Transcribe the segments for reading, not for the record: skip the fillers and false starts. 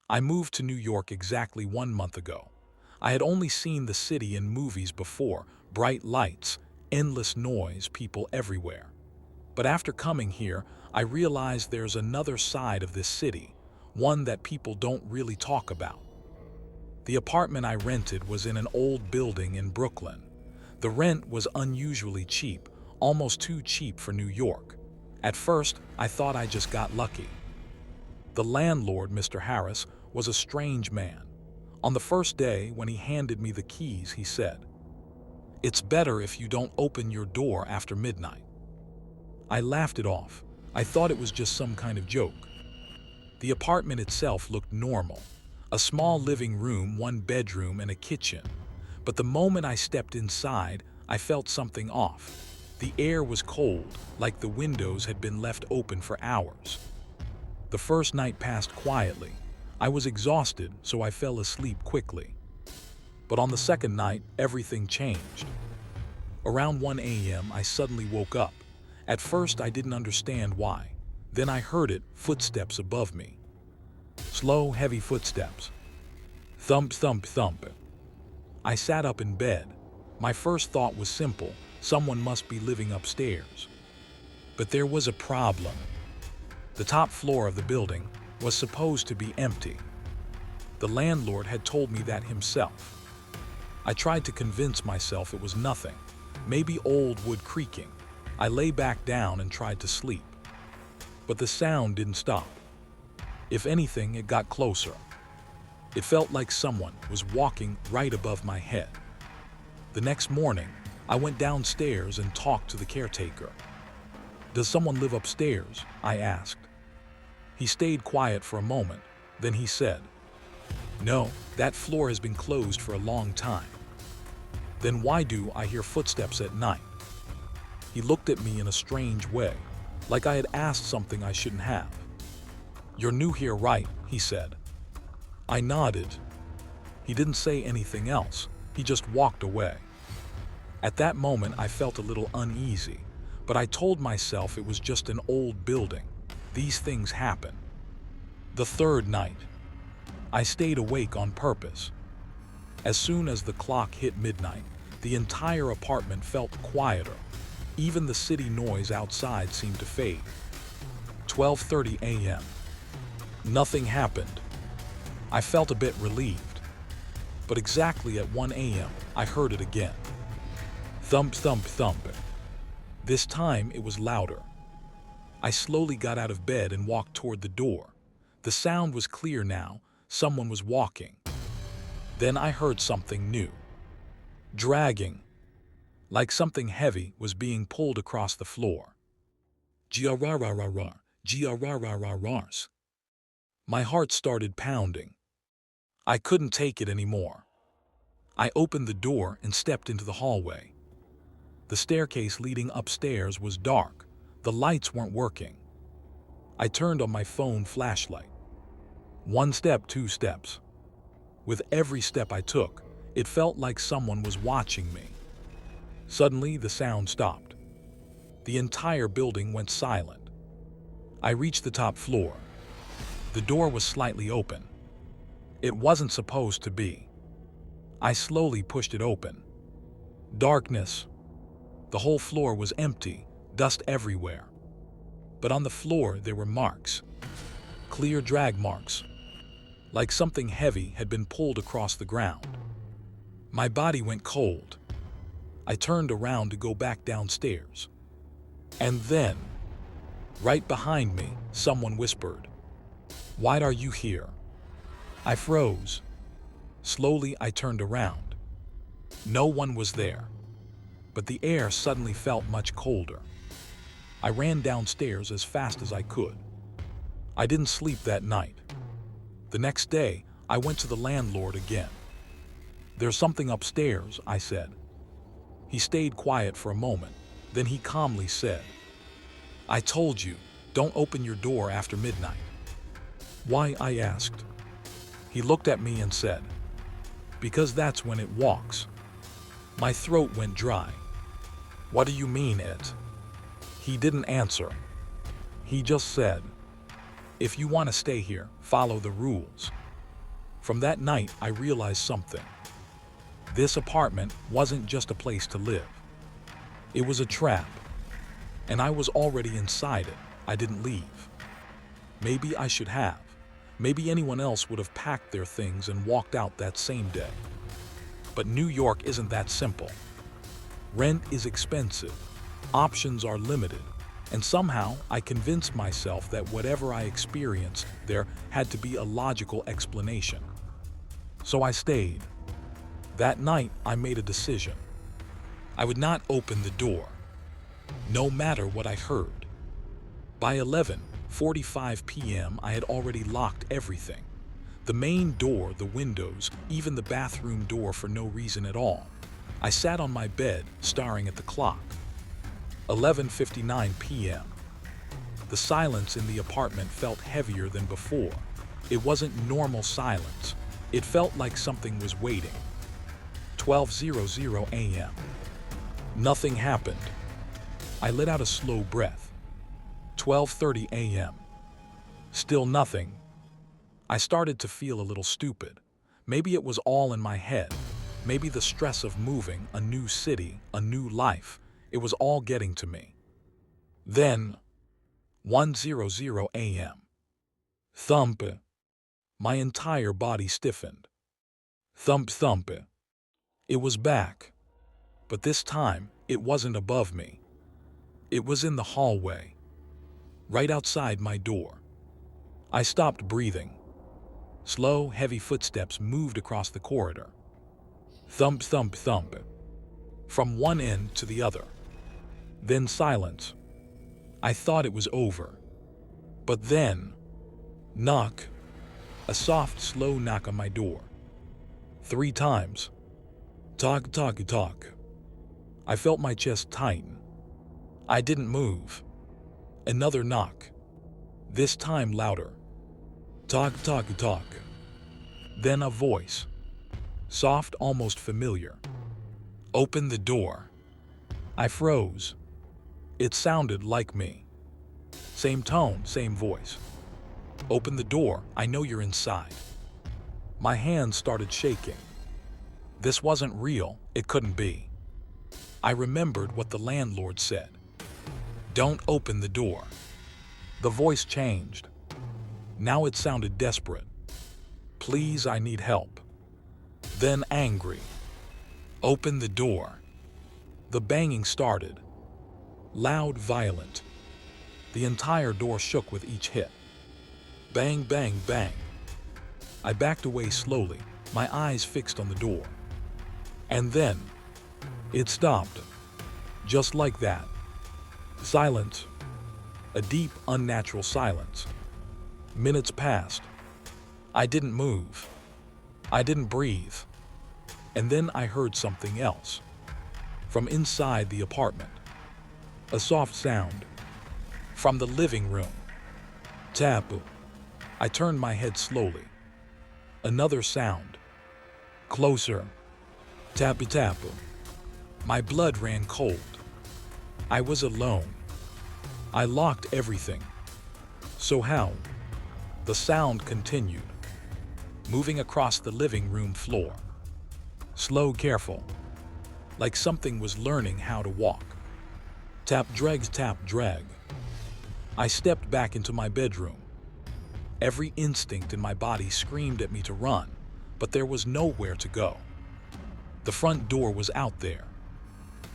I moved to New York exactly 1 month ago. I had only seen the city in movies before, bright lights, endless noise, people everywhere. But after coming here, I realized there's another side of this city, one that people don't really talk about. The apartment I rented was in an old building in Brooklyn. The rent was unusually cheap, almost too cheap for New York. At first, I thought I just got lucky. The landlord, Mr. Harris, was a strange man. On the first day, when he handed me the keys, he said, "It's better if you don't open your door after midnight." I laughed it off. I thought it was just some kind of joke. The apartment itself looked normal. A small living room, one bedroom, and a kitchen. But the moment I stepped inside, I felt something off. The air was cold, like the windows had been left open for hours. The first night passed quietly. I was exhausted, so I fell asleep quickly. But on the second night, everything changed. Around 1 a.m., I suddenly woke up. At first, I didn't understand why. Then I heard it, footsteps above me. Slow, heavy footsteps. Thump, thump, thump. I sat up in bed. My first thought was simple: someone must be living upstairs. But there was a problem. The top floor of the building was supposed to be empty. The landlord had told me that himself. I tried to convince myself it was nothing, maybe old wood creaking. I lay back down and tried to sleep. But the sound didn't stop. If anything, it got closer. It felt like someone was walking right above my head. The next morning, I went downstairs and talked to the caretaker. "Does someone live upstairs?" I asked. He stayed quiet for a moment, then he said, "No, that floor has been closed for a long time." "Then why do I hear footsteps at night?" He looked at me in a strange way, like I had asked something I shouldn't have. "You're new here, right?" he said. I nodded. He didn't say anything else. He just walked away. At that moment, I felt a little uneasy, but I told myself it was just an old building. These things happen. The third night, I stayed awake on purpose. As soon as the clock hit midnight, the entire apartment felt quieter. Even the city noise outside seemed to fade. 12:30 a.m. Nothing happened. I felt a bit relieved. But exactly at 1 a.m., I heard it again. Thump, thump, thump. This time it was louder. I slowly got out of bed and walked toward the door. The sound was clear now. Someone was walking. Then I heard something new. Dragging. Like something heavy was being pulled across the floor. G-a-ra-ra-ra-rar, G-a-ra-ra-ra-rars. My heart started pounding. I couldn't take it anymore. I opened the door and stepped into the hallway. The staircase leading upstairs was dark. The lights weren't working. I turned on my phone flashlight. 1 step, 2 steps. With every step I took, it felt like someone was watching me. Suddenly, the sound stopped. The entire building went silent. I reached the top floor. The door was slightly open. It wasn't supposed to be. I slowly pushed it open. Darkness. The whole floor was empty, dust everywhere. But on the floor there were marks. Clear drag marks. Like something heavy had been pulled across the ground. My body went cold. I turned around to go back downstairs. And then, right behind me, someone whispered, "Why are you here?" I froze. Slowly, I turned around. No one was there, but the air suddenly felt much colder. I ran downstairs as fast as I could. I didn't sleep that night. The next day, I went to the landlord again. "There's something upstairs," I said. He stayed quiet for a moment, then he calmly said, "I told you, don't open your door after midnight." "Why?" I asked. He looked at me and said, "Because that's when it walks." My throat went dry. "What do you mean, it?" He didn't answer. He just said, "If you want to stay here, follow the rules." From that night, I realized something. This apartment wasn't just a place to live. It was a trap, and I was already inside it. I didn't leave. Maybe I should have. Maybe anyone else would have packed their things and walked out that same day. But New York isn't that simple. Rent is expensive, options are limited, and somehow I convinced myself that whatever I experienced there had to be a logical explanation. So I stayed. That night, I made a decision. I would not open the door, no matter what I heard. By 11:45 p.m., I had already locked everything. The main door, the windows, even the bathroom door for no reason at all. I sat on my bed, staring at the clock. 11:59 p.m. The silence in the apartment felt heavier than before. It wasn't normal silence. It felt like something was waiting. 12:00 a.m. Nothing happened. I let out a slow breath. 12:30 a.m. Still nothing. I started to feel a little stupid. Maybe it was all in my head. Maybe the stress of moving, a new city, a new life, it was all getting to me. Then, 1:00 a.m. Thump. My entire body stiffened. Thump, thump. It was back. But this time, it wasn't above me. It was in the hallway, right outside my door. I stopped breathing. Slow, heavy footsteps moved across the corridor. Thump, thump, thump. From one end to the other. Then silence. I thought it was over. But then, knock. A soft, slow knock on my door. 3 times. Talk, talk, talk. I felt my chest tighten. I didn't move. Another knock. This time louder. Talk, talk, talk. Then a voice. Soft, almost familiar. Open the door. I froze. It sounded like me. Same tone, same voice. Open the door, I know you're inside. My hands started shaking. This wasn't real, it couldn't be. I remembered what the landlord said. Don't open the door. The voice changed. Now it sounded desperate. Please, I need help. Then angry. Open the door. The banging started. Loud, violent. The entire door shook with each hit. Bang, bang, bang. I backed away slowly, my eyes fixed on the door. And then, it stopped. Just like that. Silence. A deep, unnatural silence. Minutes passed. I didn't move. I didn't breathe. And then I heard something else. From inside the apartment. A soft sound. From the living room. Tap. I turned my head slowly. Another sound. Closer. Tappy tap. My blood ran cold. I was alone. I locked everything. So how? The sound continued, moving across the living room floor. Slow, careful, like something was learning how to walk. Tap, drag. I stepped back into my bedroom. Every instinct in my body screamed at me to run, but there was nowhere to go. The front door was out there.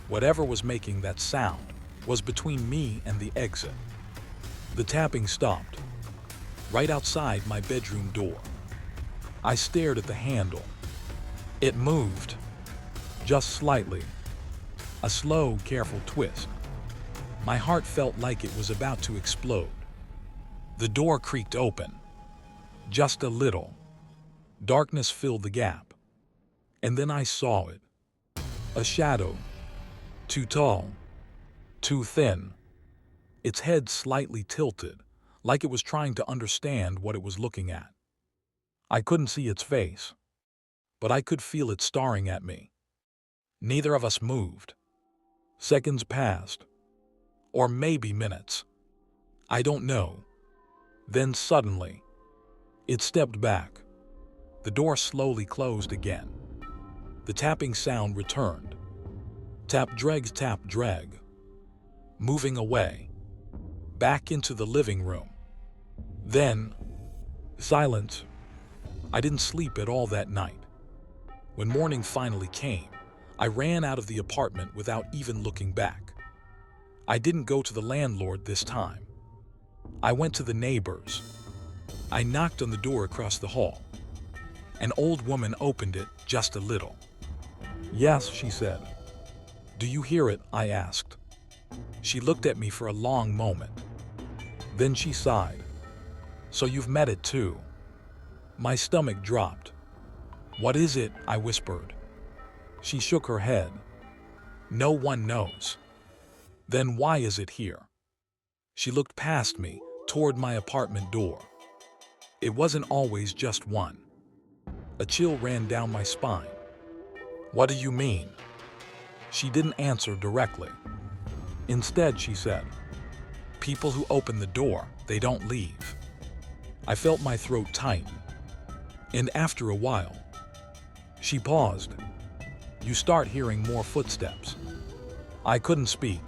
Whatever was making that sound was between me and the exit. The tapping stopped, right outside my bedroom door. I stared at the handle. It moved, just slightly. A slow, careful twist. My heart felt like it was about to explode. The door creaked open, just a little. Darkness filled the gap. And then I saw it. A shadow. Too tall. Too thin. Its head slightly tilted, like it was trying to understand what it was looking at. I couldn't see its face, but I could feel it staring at me. Neither of us moved. Seconds passed. Or maybe minutes. I don't know. Then suddenly, it stepped back. The door slowly closed again. The tapping sound returned. Tap, drag, moving away, back into the living room. Then, silence. I didn't sleep at all that night. When morning finally came, I ran out of the apartment without even looking back. I didn't go to the landlord this time. I went to the neighbors. I knocked on the door across the hall. An old woman opened it just a little. "Yes," she said. "Do you hear it?" I asked. She looked at me for a long moment. Then she sighed. "So you've met it too?" My stomach dropped. "What is it?" I whispered. She shook her head. "No one knows." "Then why is it here?" She looked past me, toward my apartment door. It wasn't always just one. A chill ran down my spine. "What do you mean?" She didn't answer directly. Instead, she said, "People who open the door, they don't leave." I felt my throat tighten. And after a while, she paused. "You start hearing more footsteps." I couldn't speak.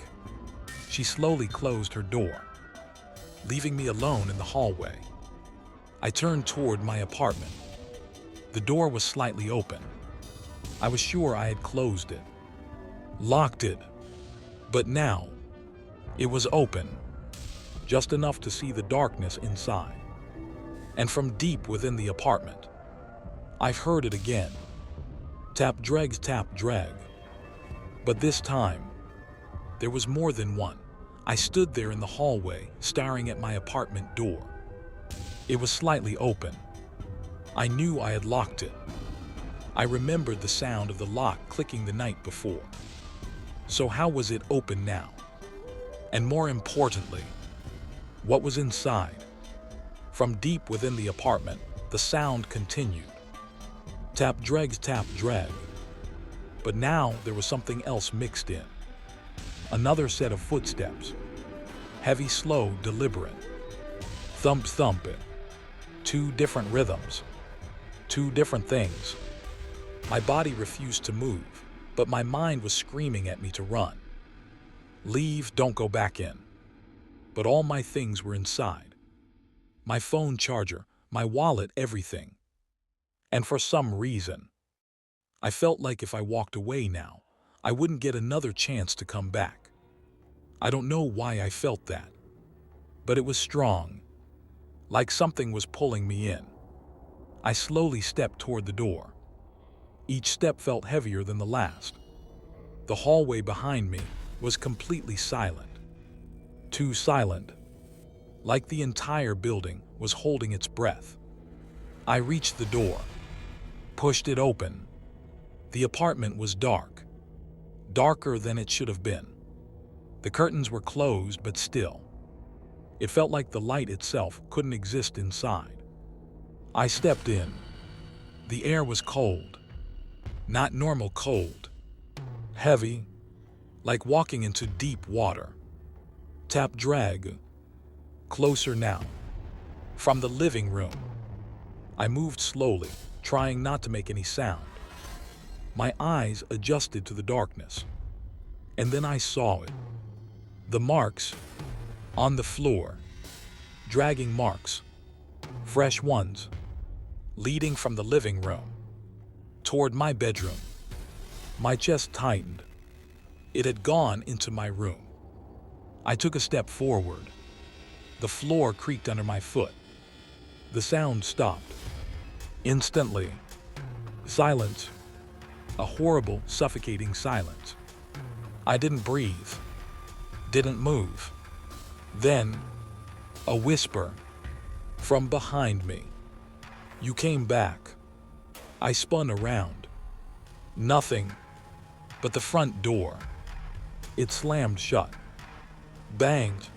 She slowly closed her door, leaving me alone in the hallway. I turned toward my apartment. The door was slightly open. I was sure I had closed it, locked it, but now it was open, just enough to see the darkness inside. And from deep within the apartment, I've heard it again. Tap, drag. But this time, there was more than one. I stood there in the hallway, staring at my apartment door. It was slightly open. I knew I had locked it. I remembered the sound of the lock clicking the night before. So how was it open now? And more importantly, what was inside? From deep within the apartment, the sound continued. Tap, drag. But now there was something else mixed in. Another set of footsteps. Heavy, slow, deliberate. Thump. Two different rhythms. Two different things. My body refused to move, but my mind was screaming at me to run. Leave, don't go back in. But all my things were inside. My phone charger, my wallet, everything. And for some reason, I felt like if I walked away now, I wouldn't get another chance to come back. I don't know why I felt that, but it was strong, like something was pulling me in. I slowly stepped toward the door. Each step felt heavier than the last. The hallway behind me was completely silent. Too silent, like the entire building was holding its breath. I reached the door, pushed it open. The apartment was dark, darker than it should have been. The curtains were closed, but still, it felt like the light itself couldn't exist inside. I stepped in. The air was cold, not normal cold, heavy, like walking into deep water. Tap, drag. Closer now. From the living room. I moved slowly, trying not to make any sound. My eyes adjusted to the darkness. And then I saw it. The marks on the floor. Dragging marks. Fresh ones. Leading from the living room toward my bedroom. My chest tightened. It had gone into my room. I took a step forward. The floor creaked under my foot. The sound stopped. Instantly. Silence. A horrible, suffocating silence. I didn't breathe. Didn't move. Then, a whisper from behind me. "You came back." I spun around. Nothing but the front door. It slammed shut. Banged.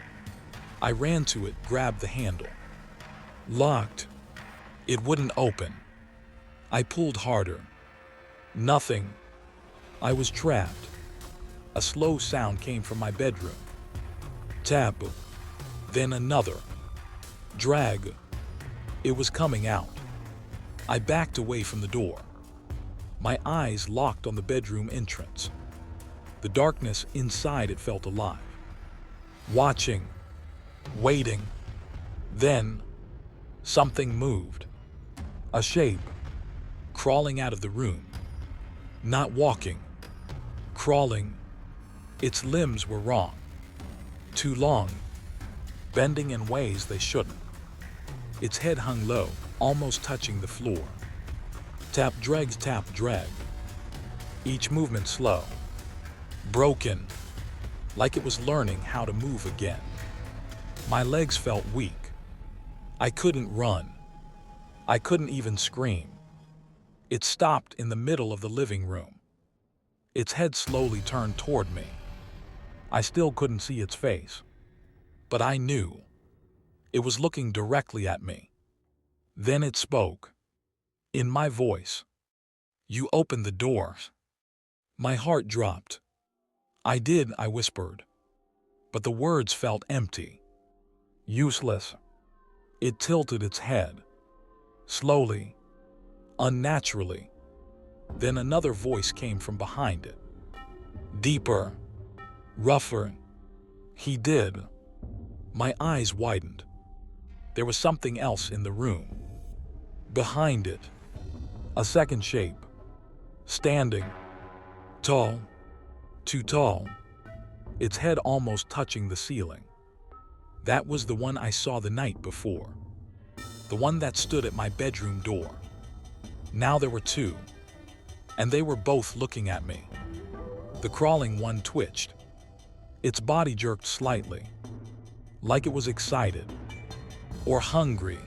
I ran to it, grabbed the handle. Locked. It wouldn't open. I pulled harder. Nothing. I was trapped. A slow sound came from my bedroom. Tap. Then another. Drag. It was coming out. I backed away from the door. My eyes locked on the bedroom entrance. The darkness inside it felt alive. Watching, waiting. Then, something moved. A shape, crawling out of the room. Not walking, crawling. Its limbs were wrong. Too long, bending in ways they shouldn't. Its head hung low, almost touching the floor. Tap, drag. Each movement slow, broken, like it was learning how to move again. My legs felt weak. I couldn't run. I couldn't even scream. It stopped in the middle of the living room. Its head slowly turned toward me. I still couldn't see its face, but I knew it was looking directly at me. Then it spoke. In my voice, "You opened the door." My heart dropped. "I did," I whispered, but the words felt empty, useless. It tilted its head, slowly, unnaturally. Then another voice came from behind it. Deeper, rougher. He did. My eyes widened. There was something else in the room. Behind it, a second shape, standing, tall, too tall, its head almost touching the ceiling. That was the one I saw the night before, the one that stood at my bedroom door. Now there were two, and they were both looking at me. The crawling one twitched. Its body jerked slightly, like it was excited or hungry.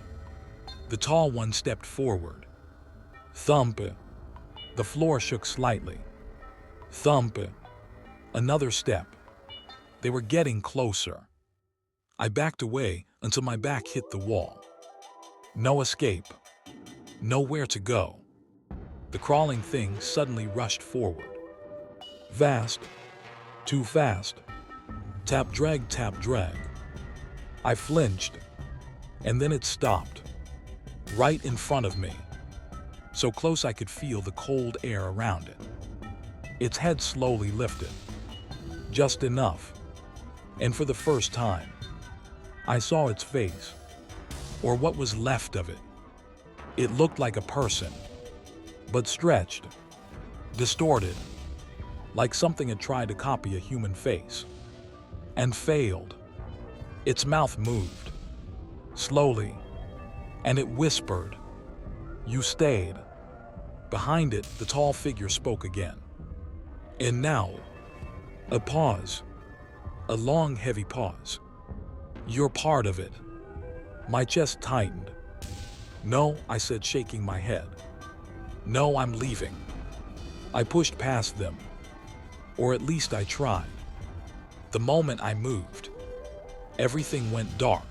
The tall one stepped forward. Thump. The floor shook slightly. Thump. Another step. They were getting closer. I backed away until my back hit the wall. No escape. Nowhere to go. The crawling thing suddenly rushed forward. Fast. Too fast. Tap, drag. I flinched, and then it stopped. Right in front of me. So close I could feel the cold air around it. Its head slowly lifted. Just enough. And for the first time, I saw its face, or what was left of it. It looked like a person, but stretched, distorted, like something had tried to copy a human face, and failed. Its mouth moved, slowly, and it whispered. You stayed. Behind it, the tall figure spoke again. And now, a pause, a long, heavy pause. You're part of it. My chest tightened. No, I said, shaking my head. No, I'm leaving. I pushed past them, or at least I tried. The moment I moved, everything went dark,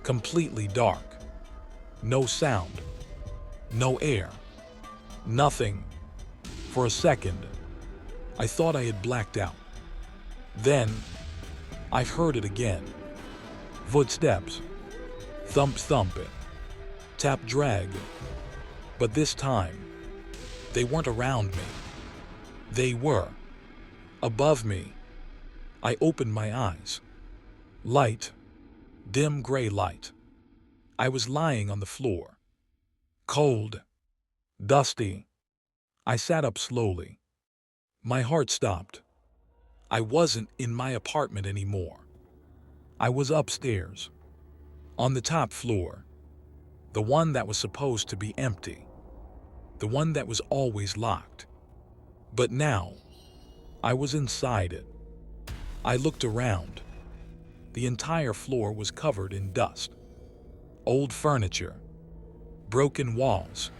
completely dark. No sound, no air, nothing. For a second, I thought I had blacked out. Then, I heard it again. Footsteps. Thump, tap, drag. But this time, they weren't around me. They were above me. I opened my eyes. Light, dim gray light. I was lying on the floor. Cold, dusty. I sat up slowly. My heart stopped. I wasn't in my apartment anymore. I was upstairs, on the top floor, the one that was supposed to be empty, the one that was always locked. But now, I was inside it. I looked around. The entire floor was covered in dust. Old furniture, broken walls,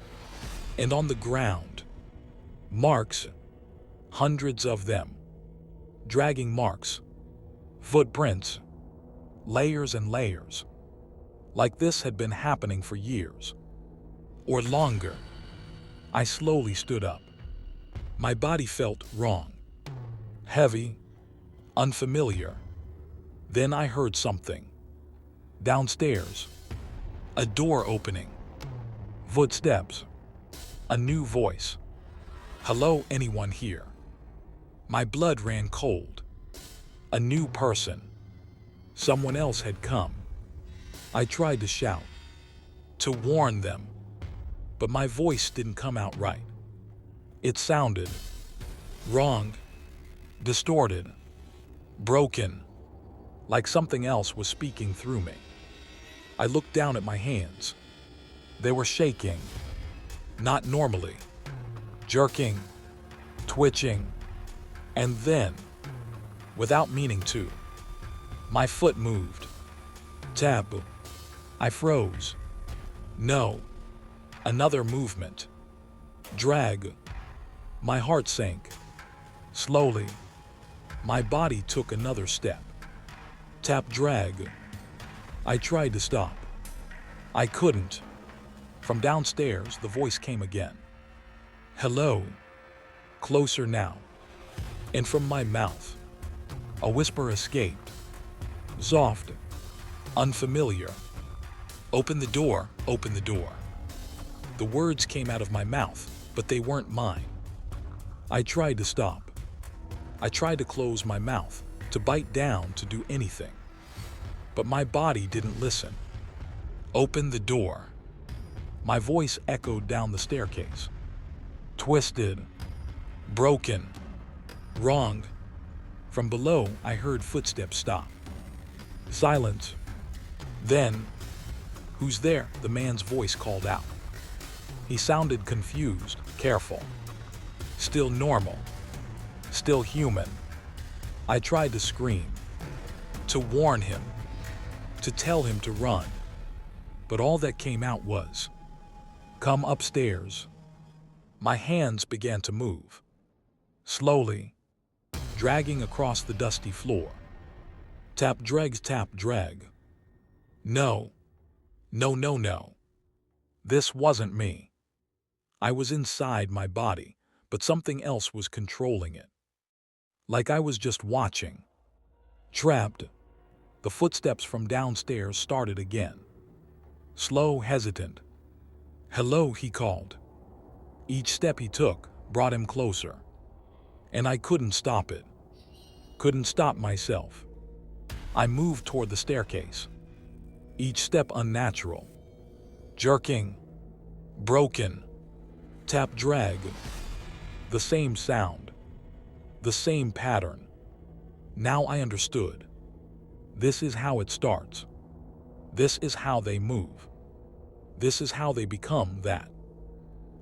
and on the ground, marks, hundreds of them, dragging marks, footprints, layers and layers, like this had been happening for years, or longer. I slowly stood up. My body felt wrong, heavy, unfamiliar. Then I heard something. Downstairs, a door opening. Footsteps. A new voice. Hello, anyone here? My blood ran cold. A new person. Someone else had come. I tried to shout, to warn them, but my voice didn't come out right. It sounded wrong, distorted, broken, like something else was speaking through me. I looked down at my hands. They were shaking, not normally, jerking, twitching, and then, without meaning to, my foot moved. Tap. I froze. No. Another movement. Drag. My heart sank. Slowly, my body took another step. Tap, drag. I tried to stop. I couldn't. From downstairs, the voice came again. Hello. Closer now. And from my mouth, a whisper escaped. Soft. Unfamiliar. Open the door, open the door. The words came out of my mouth, but they weren't mine. I tried to stop. I tried to close my mouth, to bite down, to do anything. But my body didn't listen. Open the door. My voice echoed down the staircase. Twisted. Broken. Wrong. From below, I heard footsteps stop. Silence. Then, who's there? The man's voice called out. He sounded confused, careful. Still normal. Still human. I tried to scream. To warn him. To tell him to run. But all that came out was, come upstairs. My hands began to move. Slowly, dragging across the dusty floor. Tap, drag, tap, drag. No. No, no, no. This wasn't me. I was inside my body, but something else was controlling it. Like I was just watching. Trapped. The footsteps from downstairs started again. Slow, hesitant. Hello, he called. Each step he took brought him closer. And I couldn't stop it. Couldn't stop myself. I moved toward the staircase. Each step unnatural. Jerking. Broken. Tap, drag. The same sound. The same pattern. Now I understood. This is how it starts. This is how they move. This is how they become that.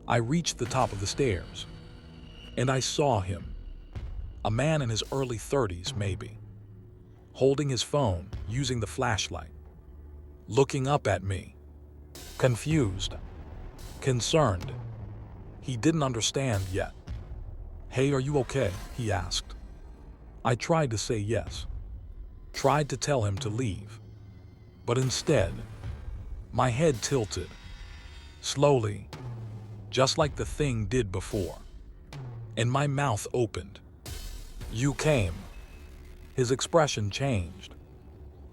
I reached the top of the stairs, and I saw him. A man in his early 30s, maybe. Holding his phone, using the flashlight. Looking up at me. Confused. Concerned. He didn't understand yet. Hey, are you okay? He asked. I tried to say yes. Tried to tell him to leave. But instead, my head tilted. Slowly, just like the thing did before. And my mouth opened. You came. His expression changed.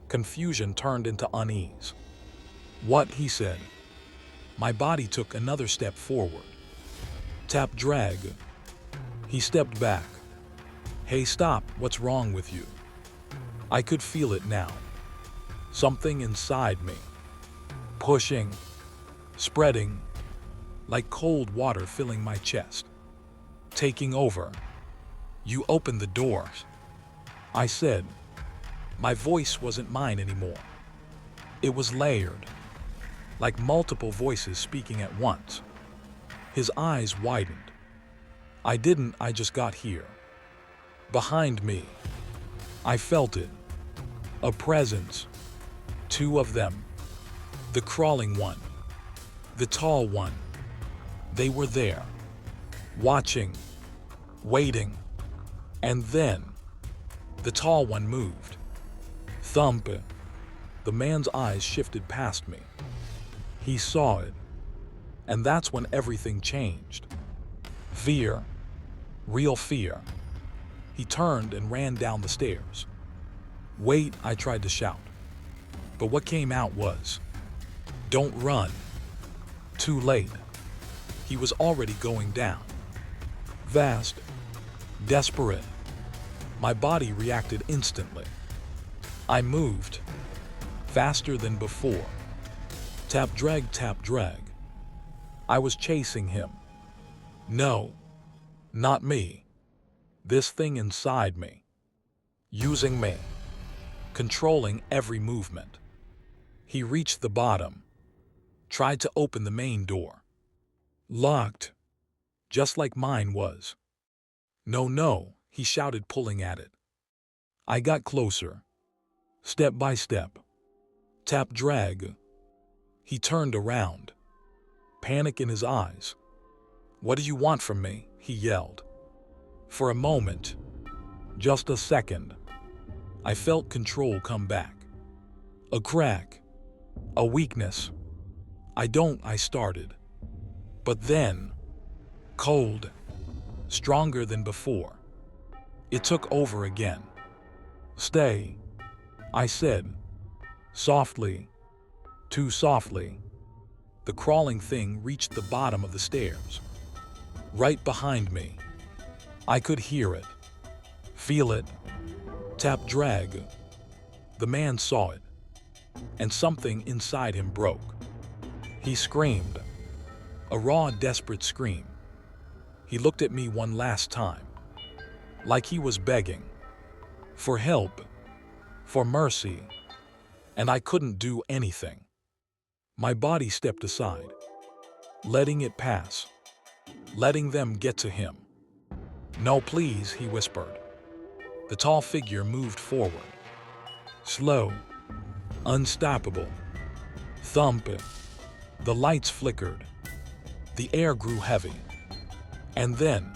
Confusion turned into unease. What? He said. My body took another step forward. Tap, drag. He stepped back. Hey, stop, what's wrong with you? I could feel it now. Something inside me. Pushing, spreading, like cold water filling my chest. Taking over. You opened the door. I said. My voice wasn't mine anymore. It was layered, like multiple voices speaking at once. His eyes widened. I just got here. Behind me. I felt it. A presence. Two of them. The crawling one. The tall one. They were there. Watching. Waiting. And then, the tall one moved. Thump. The man's eyes shifted past me. He saw it. And that's when everything changed. Fear. Real fear. He turned and ran down the stairs. Wait, I tried to shout. But what came out was, don't run. Too late. He was already going down. Vast, desperate. My body reacted instantly. I moved, faster than before. Tap, drag, tap, drag. I was chasing him. No, not me. This thing inside me. Using me. Controlling every movement. He reached the bottom. Tried to open the main door. Locked. Just like mine was. No, no, he shouted, pulling at it. I got closer. Step by step. Tap, drag. He turned around. Panic in his eyes. What do you want from me? He yelled. For a moment, just a second, I felt control come back. A crack. A weakness. I started. But then, cold, stronger than before. It took over again. Stay, I said, softly, too softly. The crawling thing reached the bottom of the stairs. Right behind me. I could hear it, feel it, tap, drag. The man saw it, and something inside him broke. He screamed. A raw, desperate scream. He looked at me one last time, like he was begging. For help. For mercy. And I couldn't do anything. My body stepped aside, letting it pass. Letting them get to him. No, please, he whispered. The tall figure moved forward. Slow. Unstoppable. Thump. The lights flickered. The air grew heavy. And then,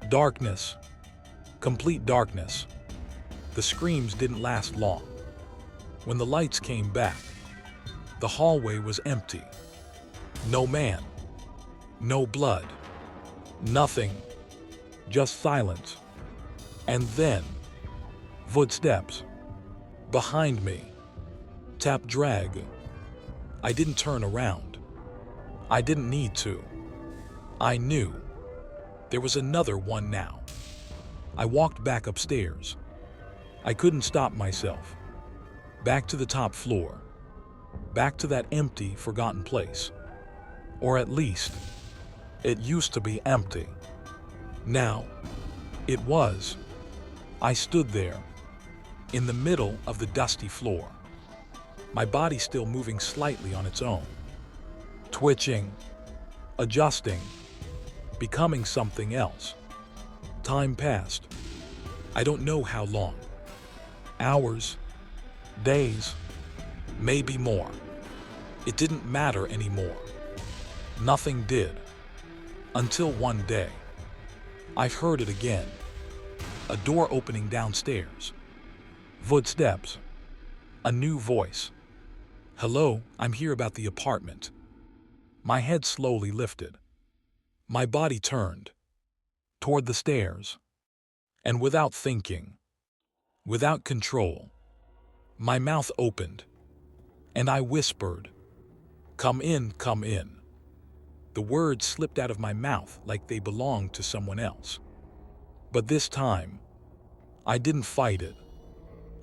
darkness. Complete darkness. The screams didn't last long. When the lights came back, the hallway was empty. No man. No blood. Nothing. Just silence. And then, footsteps. Behind me. Tap, drag. I didn't turn around. I didn't need to. I knew. There was another one now. I walked back upstairs. I couldn't stop myself. Back to the top floor. Back to that empty, forgotten place. Or at least, it used to be empty. Now, it was. I stood there, in the middle of the dusty floor. My body still moving slightly on its own. Twitching, adjusting, becoming something else. Time passed. I don't know how long. Hours, days, maybe more. It didn't matter anymore. Nothing did. Until one day, I heard it again. A door opening downstairs. Footsteps. A new voice. Hello, I'm here about the apartment. My head slowly lifted. My body turned. Toward the stairs. And without thinking, without control, my mouth opened. And I whispered, "Come in, come in." The words slipped out of my mouth like they belonged to someone else. But this time, I didn't fight it.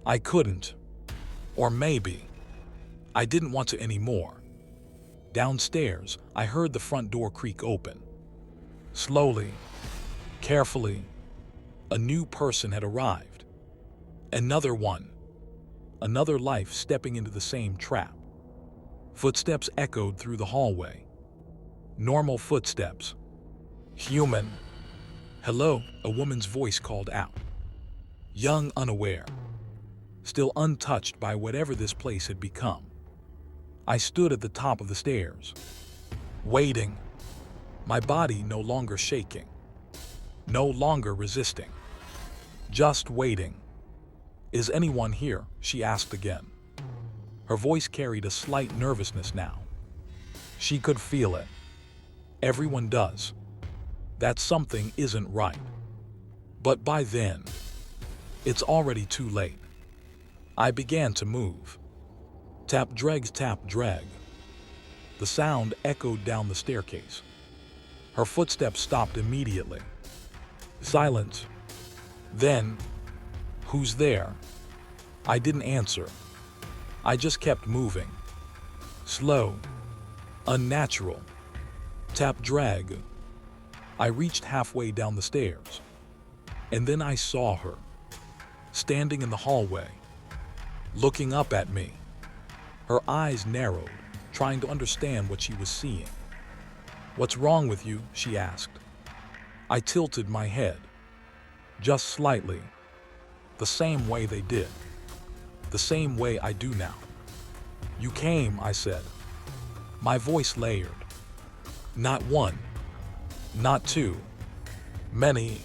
I couldn't. Or maybe, I didn't want to anymore. Downstairs, I heard the front door creak open. Slowly, carefully, a new person had arrived. Another one. Another life stepping into the same trap. Footsteps echoed through the hallway. Normal footsteps. Human. Hello, a woman's voice called out. Young, unaware. Still untouched by whatever this place had become. I stood at the top of the stairs, waiting, my body no longer shaking, no longer resisting, just waiting. Is anyone here? She asked again. Her voice carried a slight nervousness now. She could feel it. Everyone does. That something isn't right. But by then, it's already too late. I began to move. Tap, drag, tap, drag. The sound echoed down the staircase. Her footsteps stopped immediately. Silence. Then, "Who's there?" I didn't answer. I just kept moving. Slow. Unnatural. Tap drag. I reached halfway down the stairs. And then I saw her, standing in the hallway, looking up at me. Her eyes narrowed, trying to understand what she was seeing. "What's wrong with you?" she asked. I tilted my head, just slightly, the same way they did, the same way I do now. "You came," I said, my voice layered. "Not one, not two, many."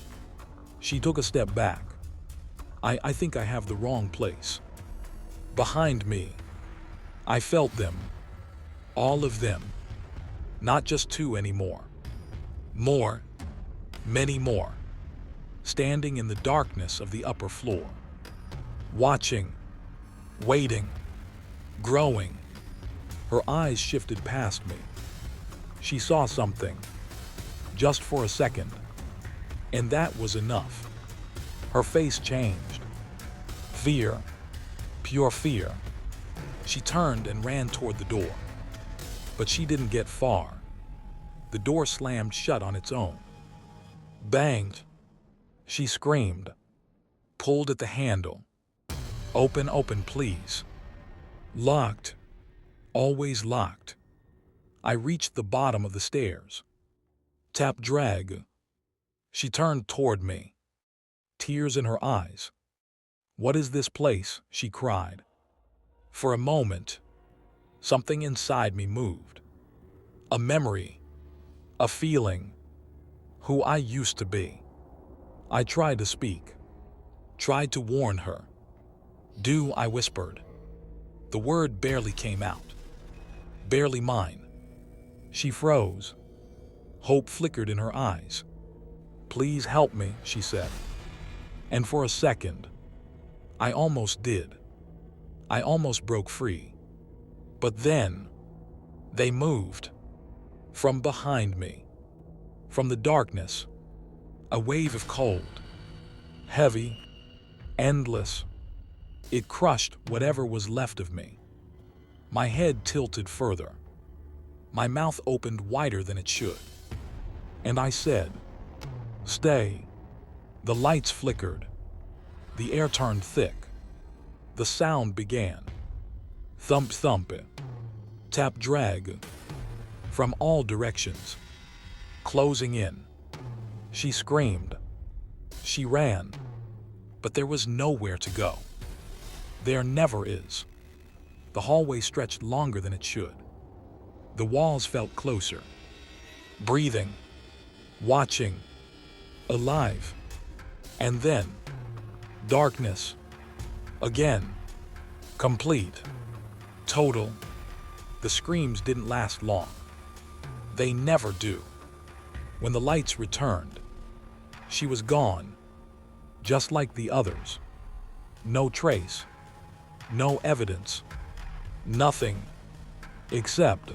She took a step back. I think I have the wrong place." Behind me, I felt them, all of them, not just two anymore. More, many more, standing in the darkness of the upper floor, watching, waiting, growing. Her eyes shifted past me. She saw something, just for a second, and that was enough. Her face changed. Fear, pure fear. She turned and ran toward the door. But she didn't get far. The door slammed shut on its own. Banged. She screamed, pulled at the handle. "Open, open, please." Locked. Always locked. I reached the bottom of the stairs. Tap drag. She turned toward me, tears in her eyes. "What is this place?" she cried. For a moment, something inside me moved. A memory, a feeling, who I used to be. I tried to speak, tried to warn her. "Do," I whispered. The word barely came out, barely mine. She froze. Hope flickered in her eyes. "Please help me," she said. And for a second, I almost did. I almost broke free. But then, they moved. From behind me. From the darkness, a wave of cold. Heavy, endless. It crushed whatever was left of me. My head tilted further. My mouth opened wider than it should. And I said, "Stay." The lights flickered. The air turned thick. The sound began. Thump, thump, tap, drag. From all directions. Closing in. She screamed. She ran. But there was nowhere to go. There never is. The hallway stretched longer than it should. The walls felt closer. Breathing. Watching. Alive. And then, darkness. Again. Complete. Total. The screams didn't last long. They never do. When the lights returned, she was gone, just like the others. No trace. No evidence. Nothing. Except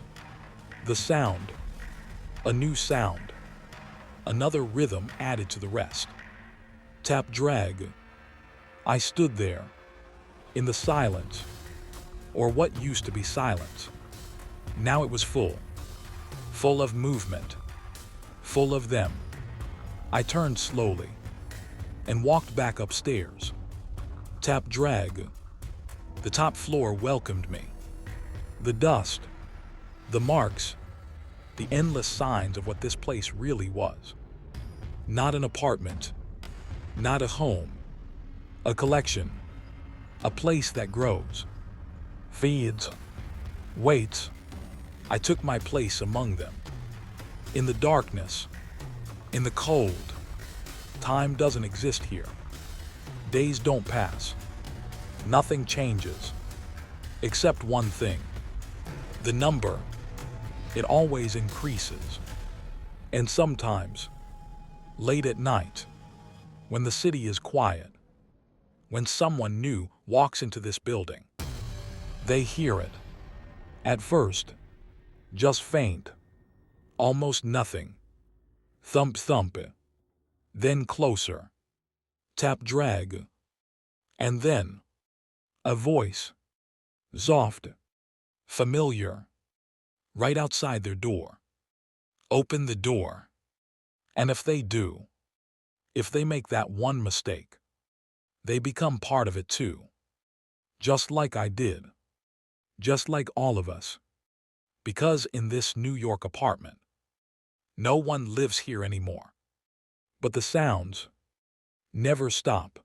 the sound. A new sound. Another rhythm added to the rest. Tap, drag. I stood there, in the silence, or what used to be silence. Now it was full of movement, full of them. I turned slowly and walked back upstairs. Tap, drag. The top floor welcomed me. The dust, the marks, the endless signs of what this place really was. Not an apartment, not a home, a collection, a place that grows, feeds, waits. I took my place among them. In the darkness, in the cold. Time doesn't exist here. Days don't pass. Nothing changes. Except one thing. The number. It always increases. And sometimes, late at night, when the city is quiet, when someone new walks into this building, they hear it. At first, Just faint. Almost nothing. Thump thump. Then closer. Tap drag. And then a voice. Soft. Familiar. Right outside their door. Open the door. And if they do, if they make that one mistake, they become part of it too. Just like I did. Just like all of us. Because in this New York apartment, no one lives here anymore. But the sounds never stop.